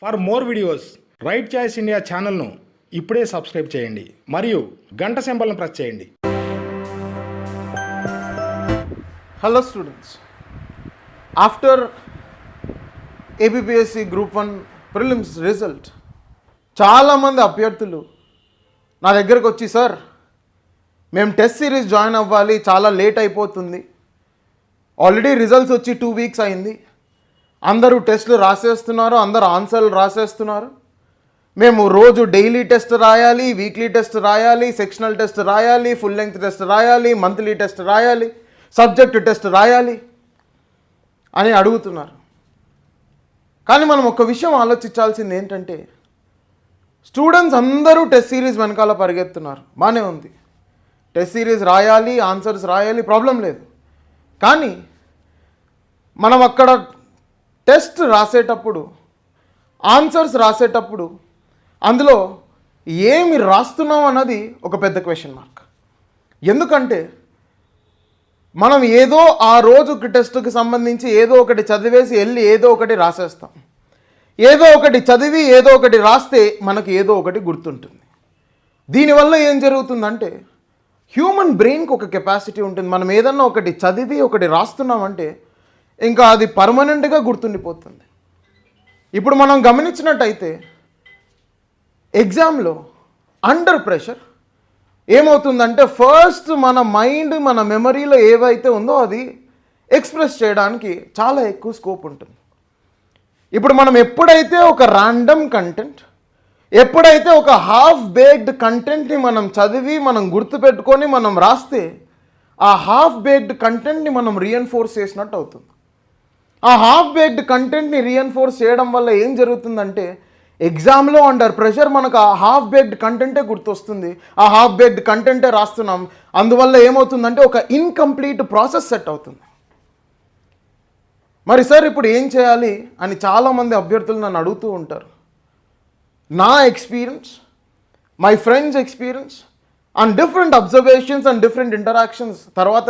For more videos right choice India ఛానల్ను ఇప్పుడే subscribe చేయండి మరియు గంట సింబల్ను ప్రెస్ చేయండి. Hello students, after APPSC group 1 prelims result చాలామంది అభ్యర్థులు నా దగ్గరకు వచ్చి, సార్ మేము టెస్ట్ సిరీస్ జాయిన్ అవ్వాలి, చాలా లేట్ అయిపోతుంది, ఆల్రెడీ రిజల్ట్స్ వచ్చి 2 వీక్స్ అయింది, అందరూ టెస్టులు రాసేస్తున్నారు, అందరూ ఆన్సర్లు రాసేస్తున్నారు, మేము రోజు డైలీ టెస్ట్ రాయాలి, వీక్లీ టెస్ట్ రాయాలి, సెక్షనల్ టెస్ట్ రాయాలి, ఫుల్ లెంగ్త్ టెస్ట్ రాయాలి, మంత్లీ టెస్ట్ రాయాలి, సబ్జెక్ట్ టెస్ట్ రాయాలి అని అడుగుతున్నారు. కానీ మనం ఒక విషయం ఆలోచించాల్సింది ఏంటంటే, స్టూడెంట్స్ అందరూ టెస్ట్ సిరీస్ వెనకాల పరిగెత్తున్నారు, బాగానే ఉంది, టెస్ట్ సిరీస్ రాయాలి, ఆన్సర్స్ రాయాలి, ప్రాబ్లం లేదు. కానీ మనం అక్కడ టెస్ట్ రాసేటప్పుడు, ఆన్సర్స్ రాసేటప్పుడు అందులో ఏమి రాస్తున్నాం అన్నది ఒక పెద్ద క్వశ్చన్ మార్క్. ఎందుకంటే మనం ఏదో ఆ రోజు టెస్ట్కి సంబంధించి ఏదో ఒకటి చదివేసి వెళ్ళి ఏదో ఒకటి రాసేస్తాం. ఏదో ఒకటి చదివి ఏదో ఒకటి రాస్తే మనకు ఏదో ఒకటి గుర్తుంటుంది. దీనివల్ల ఏం జరుగుతుందంటే, హ్యూమన్ బ్రెయిన్కి ఒక కెపాసిటీ ఉంటుంది. మనం ఏదన్నా ఒకటి చదివి ఒకటి రాస్తున్నామంటే ఇంకా అది పర్మనెంట్గా గుర్తుండిపోతుంది. ఇప్పుడు మనం గమనించినట్టయితే ఎగ్జామ్లో అండర్ ప్రెషర్ ఏమవుతుందంటే, ఫస్ట్ మన మైండ్ మన మెమరీలో ఏవైతే ఉందో అది ఎక్స్ప్రెస్ చేయడానికి చాలా ఎక్కువ స్కోప్ ఉంటుంది. ఇప్పుడు మనం ఎప్పుడైతే ఒక ర్యాండమ్ కంటెంట్, ఎప్పుడైతే ఒక హాఫ్ బేక్డ్ కంటెంట్ని మనం చదివి మనం గుర్తుపెట్టుకొని మనం రాస్తే, ఆ హాఫ్ బేక్డ్ కంటెంట్ని మనం రీఎన్ఫోర్స్ చేసినట్టు అవుతుంది. ఆ హాఫ్ బేక్డ్ కంటెంట్ని రీఎన్ఫోర్స్ చేయడం వల్ల ఏం జరుగుతుందంటే, ఎగ్జామ్లో అండర్ ప్రెషర్ మనకు ఆ హాఫ్ బేక్డ్ కంటెంటే గుర్తొస్తుంది, ఆ హాఫ్ బేక్డ్ కంటెంటే రాస్తున్నాం. అందువల్ల ఏమవుతుందంటే ఒక ఇన్కంప్లీట్ ప్రాసెస్ సెట్ అవుతుంది. మరి సార్ ఇప్పుడు ఏం చేయాలి అని చాలామంది అభ్యర్థులు నన్ను అడుగుతూ ఉంటారు. నా experience, my friends experience and different observations and different interactions తర్వాత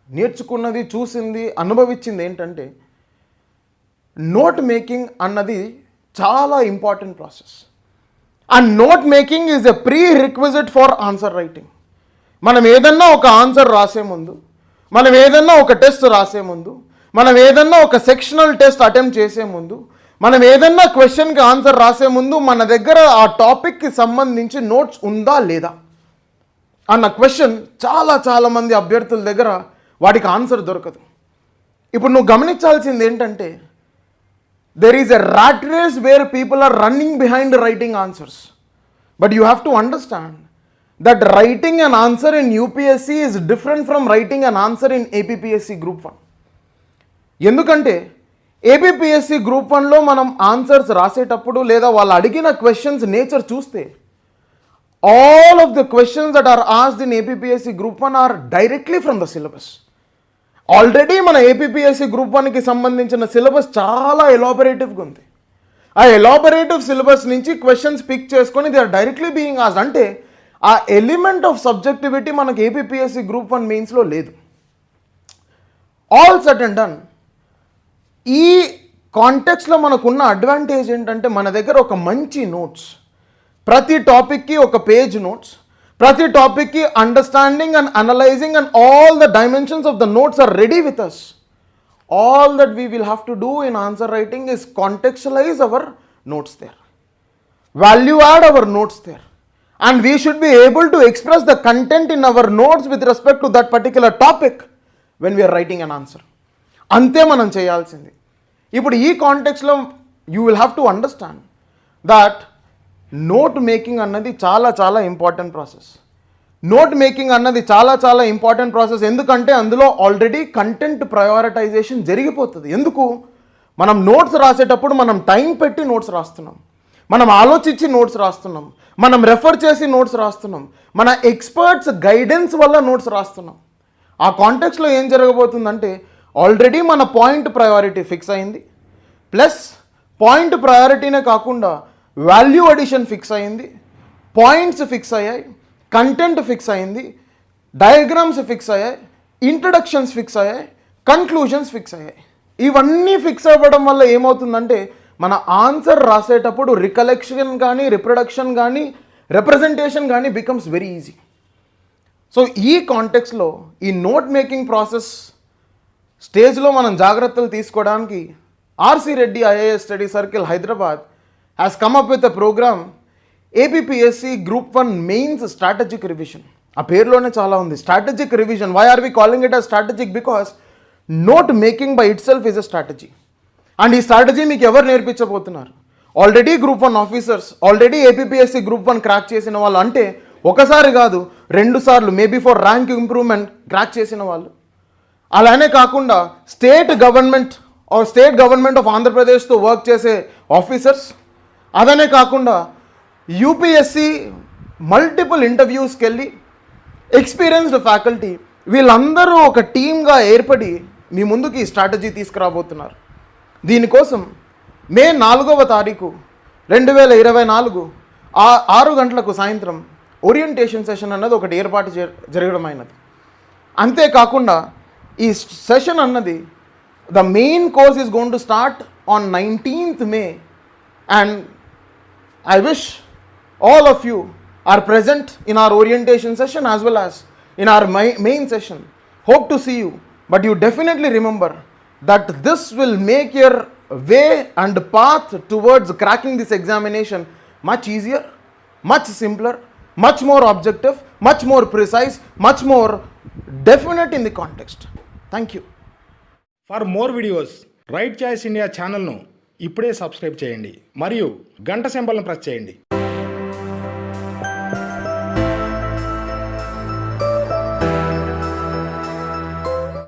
నేర్చుకున్నది, చూసింది, అనుభవించింది ఏంటంటే, నోట్ మేకింగ్ అన్నది చాలా important process. And note making is a pre requisite for answer writing. మనం ఏదన్నా ఒక ఆన్సర్ రాసే ముందు, మనం ఏదన్నా ఒక టెస్ట్ రాసే ముందు, మనం ఏదన్నా ఒక సెక్షనల్ టెస్ట్ అటెంప్ట్ చేసే ముందు, మనం ఏదన్నా క్వశ్చన్కి ఆన్సర్ రాసే ముందు మన దగ్గర ఆ టాపిక్కి సంబంధించి నోట్స్ ఉందా లేదా అన్న క్వశ్చన్ చాలామంది అభ్యర్థుల దగ్గర వాటికి ఆన్సర్ దొరకదు. ఇప్పుడు నువ్వు గమనించాల్సింది ఏంటంటే, there is a rat race where people are running behind writing answers, but you have to understand that writing an answer in UPSC is different from writing an answer in APPSC group 1. ఎందుకంటే APPSC group 1లో మనం answers రాసేటప్పుడు లేదా వాళ్ళు అడిగిన questions nature చూస్తే, all of the questions that are asked in APPSC group 1 are directly from the syllabus. Already మన APPSC group 1కి సంబంధించిన సిలబస్ చాలా ఎలాబొరేటివ్గా ఉంది. ఆ ఎలాబొరేటివ్ సిలబస్ నుంచి క్వశ్చన్స్ పిక్ చేసుకొని they are directly being asked. అంటే ఆ ఎలిమెంట్ ఆఫ్ సబ్జెక్టివిటీ మనకి ఏపీపీఎస్సీ గ్రూప్ 1 మెయిన్స్లో లేదు. All set and done. ఈ కాంటెక్స్లో మనకున్న అడ్వాంటేజ్ ఏంటంటే, మన దగ్గర ఒక మంచి నోట్స్, ప్రతి టాపిక్కి ఒక పేజ్ నోట్స్, ప్రతి టాపిక్కి understanding and analysing and all the dimensions of the notes are ready with us. All that we will have to do in answer writing is contextualise our notes there, value add our notes there, and we should be able to express the content in our notes with respect to that particular topic when we're writing an answer. అంతే మనం చేయాల్సింది. ఇప్పుడు ఈ కాంటెక్స్లో you will have to understand that note making అన్నది చాలా important process. Note making అన్నది చాలా ఇంపార్టెంట్ ప్రాసెస్. ఎందుకంటే అందులో ఆల్రెడీ కంటెంట్ ప్రయారిటైజేషన్ జరిగిపోతుంది. ఎందుకు? మనం నోట్స్ రాసేటప్పుడు మనం టైం పెట్టి నోట్స్ రాస్తున్నాం, మనం ఆలోచించి నోట్స్ రాస్తున్నాం, మనం రెఫర్ చేసి నోట్స్ రాస్తున్నాం, మన ఎక్స్పర్ట్స్ గైడెన్స్ వల్ల నోట్స్ రాస్తున్నాం. ఆ కాంటెక్స్లో ఏం జరగబోతుందంటే, ఆల్రెడీ మన పాయింట్ ప్రయారిటీ ఫిక్స్ అయింది, ప్లస్ పాయింట్ ప్రయారిటీనే కాకుండా వాల్యూ అడిషన్ ఫిక్స్ అయింది, పాయింట్స్ ఫిక్స్ అయ్యాయి, కంటెంట్ ఫిక్స్ అయింది, డయాగ్రామ్స్ ఫిక్స్ అయ్యాయి, ఇంట్రడక్షన్స్ ఫిక్స్ అయ్యాయి, కన్క్లూజన్స్ ఫిక్స్ అయ్యాయి. ఇవన్నీ ఫిక్స్ అవ్వడం వల్ల ఏమవుతుందంటే మన ఆన్సర్ రాసేటప్పుడు రికలెక్షన్ కానీ రిప్రొడక్షన్ కానీ రిప్రజెంటేషన్ కానీ బికమ్స్ వెరీ ఈజీ. సో ఈ కాంటెక్స్లో ఈ నోట్ మేకింగ్ ప్రాసెస్ స్టేజ్లో మనం జాగ్రత్తలు తీసుకోవడానికి RC Reddy IAS study circle Hyderabad has come up with a programme APPSC group 1 mains strategic revision. ఆ పేరులోనే చాలా ఉంది, strategic revision. Why are we calling it a strategic? Because note making by itself is a strategy. And ఈ strategy మీకు ఎవరు నేర్పించబోతున్నారు? Already group 1 officers, already APPSC group 1 crack చేసిన వాళ్ళు, అంటే ఒకసారి కాదు 2 సార్లు maybe for rank improvement crack చేసిన వాళ్ళు. అలానే కాకుండా స్టేట్ గవర్నమెంట్ ఆఫ్ ఆంధ్రప్రదేశ్తో వర్క్ చేసే ఆఫీసర్స్, అదనే కాకుండా యూపీఎస్సి మల్టిపుల్ ఇంటర్వ్యూస్కి వెళ్ళి ఎక్స్పీరియన్స్డ్ ఫ్యాకల్టీ, వీళ్ళందరూ ఒక టీమ్గా ఏర్పడి మీ ముందుకి ఈ స్ట్రాటజీ తీసుకురాబోతున్నారు. దీనికోసం మే 4వ తారీఖు 2024 6 గంటలకు సాయంత్రం ఓరియంటేషన్ సెషన్ అన్నది ఒకటి ఏర్పాటు జరగడం అయినది. అంతేకాకుండా ఈ సెషన్ అన్నది the main course is going to start on 19th May, and I wish all of you are present in our orientation session as well as in our main session. Hope to see you, but you definitely remember that this will make your way and path towards cracking this examination much easier, much simpler, much more objective, much more precise, much more definite in the context. Thank you. For more videos right choice India ఛానల్ను ఇప్పుడే subscribe చేయండి మరియు గంట సింబల్ను press చేయండి.